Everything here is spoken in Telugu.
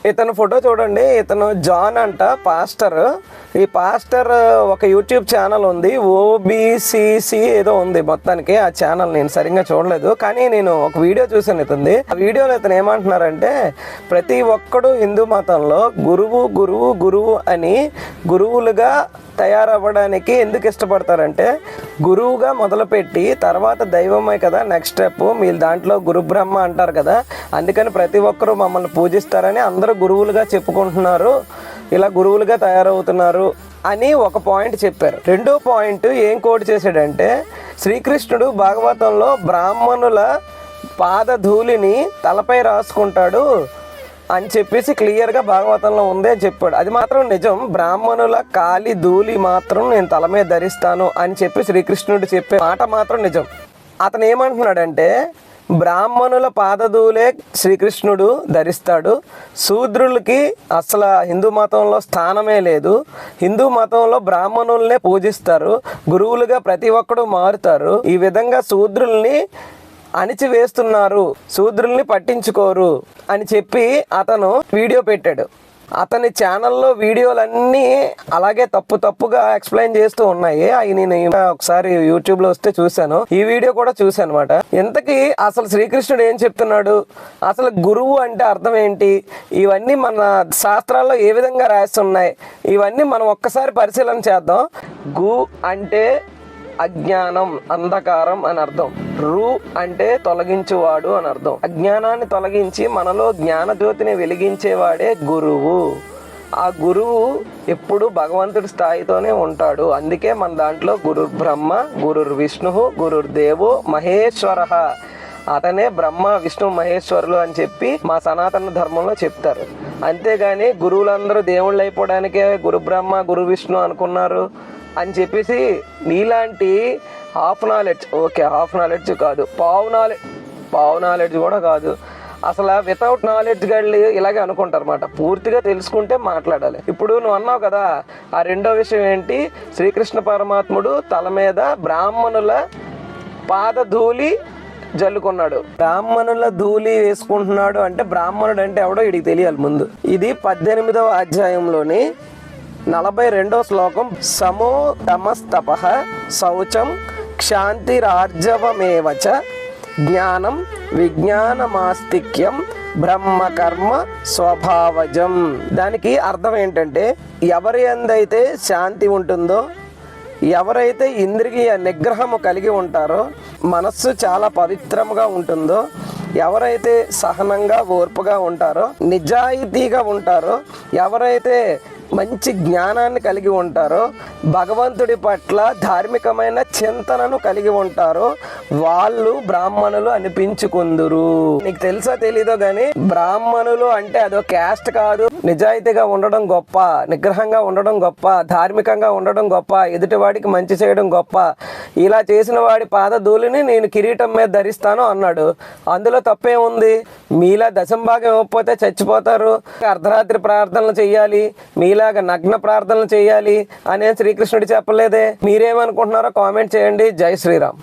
ఇతను ఫోటో చూడండి, ఇతను జాన్ అంట, పాస్టర్. ఈ పాస్టర్ ఒక యూట్యూబ్ ఛానల్ ఉంది, ఓబీసీసీ ఏదో ఉంది. మొత్తానికి ఆ ఛానల్ నేను సరిగ్గా చూడలేదు, కానీ నేను ఒక వీడియో చూసాను ఇతనిది. ఆ వీడియోలో ఇతను ఏమంటున్నారంటే, ప్రతి ఒక్కడు హిందూ మతంలో గురువు గురువు గురువు అని గురువులుగా తయారవ్వడానికి ఎందుకు ఇష్టపడతారంటే, గురువుగా మొదలుపెట్టి తర్వాత దైవమే కదా నెక్స్ట్ స్టెప్. మీరు దాంట్లో గురు బ్రహ్మ అంటారు కదా, అందుకని ప్రతి ఒక్కరూ మమ్మల్ని పూజిస్తారని అందరూ గురువులుగా చెప్పుకుంటున్నారు, ఇలా గురువులుగా తయారవుతున్నారు అని ఒక పాయింట్ చెప్పారు. రెండో పాయింట్ ఏం కోట్ చేశాడంటే, శ్రీకృష్ణుడు భాగవతంలో బ్రాహ్మణుల పాదధూళిని తలపై రాసుకుంటాడు అని చెప్పేసి క్లియర్గా భాగవతంలో ఉంది అని చెప్పాడు. అది మాత్రం నిజం. బ్రాహ్మణుల కాలి ధూళి మాత్రం నేను తల మీద ధరిస్తాను అని చెప్పి శ్రీకృష్ణుడు చెప్పే మాట మాత్రం నిజం. అతను ఏమంటున్నాడంటే, బ్రాహ్మణుల పాదధూలే శ్రీకృష్ణుడు ధరిస్తాడు, శూద్రులకి అసలు హిందూ మతంలో స్థానమే లేదు, హిందూ మతంలో బ్రాహ్మణుల్నే పూజిస్తారు, గురువులుగా ప్రతి ఒక్కడు మారుతారు, ఈ విధంగా శూద్రుల్ని అణిచివేస్తున్నారు, శూద్రుల్ని పట్టించుకోరు అని చెప్పి అతను వీడియో పెట్టాడు. అతని ఛానల్లో వీడియోలన్నీ అలాగే తప్పుగా ఎక్స్ప్లెయిన్ చేస్తూ ఉన్నాయి. అవి నేను ఒకసారి యూట్యూబ్లో వస్తే చూశాను, ఈ వీడియో కూడా చూశాను అనమాట. ఇంతకీ అసలు శ్రీకృష్ణుడు ఏం చెప్తున్నాడు, అసలు గురువు అంటే అర్థం ఏంటి, ఇవన్నీ మన శాస్త్రాల్లో ఏ విధంగా రాస్తున్నాయి, ఇవన్నీ మనం ఒక్కసారి పరిశీలన చేద్దాం. గు అంటే అజ్ఞానం, అంధకారం అని అర్థం. రు అంటే తొలగించువాడు అని అర్థం. అజ్ఞానాన్ని తొలగించి మనలో జ్ఞానజ్యోతిని వెలిగించేవాడే గురువు. ఆ గురువు ఎప్పుడు భగవంతుడి స్థాయితోనే ఉంటాడు. అందుకే మన దాంట్లో గురుర్ బ్రహ్మ, గురుర్ విష్ణు, గురుర్ దేవో మహేశ్వర, అతనే బ్రహ్మ విష్ణు మహేశ్వరులు అని చెప్పి మా సనాతన ధర్మంలో చెప్తారు. అంతేగాని గురువులందరూ దేవుళ్ళు అయిపోవడానికే గురు బ్రహ్మ గురు విష్ణు అనుకున్నారు అని చెప్పేసి నీలాంటి హాఫ్ నాలెడ్జ్ కాదు, పావు నాలెడ్జ్ కూడా కాదు, అసలు వితౌట్ నాలెడ్జ్ గళ్ళు ఇలాగే అనుకుంటారు అన్నమాట. పూర్తిగా తెలుసుకుంటే మాట్లాడాలి. ఇప్పుడు నువ్వు అన్నావు కదా, ఆ రెండో విషయం ఏంటి, శ్రీకృష్ణ పరమాత్ముడు తల మీద బ్రాహ్మణుల పాదధూళి జల్లుకున్నాడు. బ్రాహ్మణుల ధూళి వేసుకుంటున్నాడు అంటే బ్రాహ్మణుడు అంటే ఎవడో వీడికి తెలియాలి ముందు. ఇది 18వ అధ్యాయంలోని 42వ శ్లోకం. సమో తమస్తపః శౌచం క్షాంతిరార్జవమేవచ జ్ఞానం విజ్ఞానమాస్తిక్యం బ్రహ్మకర్మ స్వభావజం. దానికి అర్థం ఏంటంటే, ఎవరి యందైతే శాంతి ఉంటుందో, ఎవరైతే ఇంద్రియ నిగ్రహము కలిగి ఉంటారో, మనస్సు చాలా పవిత్రంగా ఉంటుందో, ఎవరైతే సహనంగా ఓర్పుగా ఉంటారో, నిజాయితీగా ఉంటారో, ఎవరైతే మంచి జ్ఞానాన్ని కలిగి ఉంటారో, భగవంతుడి పట్ల ధార్మికమైన చింతనను కలిగి ఉంటారో, వాళ్ళు బ్రాహ్మణులు అనిపించుకుందురు. నీకు తెలుసా తెలీదో కానీ బ్రాహ్మణులు అంటే అదో క్యాస్ట్ కాదు. నిజాయితీగా ఉండడం గొప్ప, నిగ్రహంగా ఉండడం గొప్ప, ధార్మికంగా ఉండడం గొప్ప, ఎదుటివాడికి మంచి చేయడం గొప్ప. ఇలా చేసిన వాడి పాదధూళిని నేను కిరీటం మీద ధరిస్తాను అన్నాడు. అందులో తప్పేముంది? మీలా దశంభాగం ఇవ్వకపోతే చచ్చిపోతారు, అర్ధరాత్రి ప్రార్థనలు చెయ్యాలి, మీలాగా నగ్న ప్రార్థనలు చేయాలి అనే శ్రీకృష్ణుడు చెప్పలేదే. మీరేమనుకుంటున్నారో కామెంట్ చేయండి. జై శ్రీరామ్.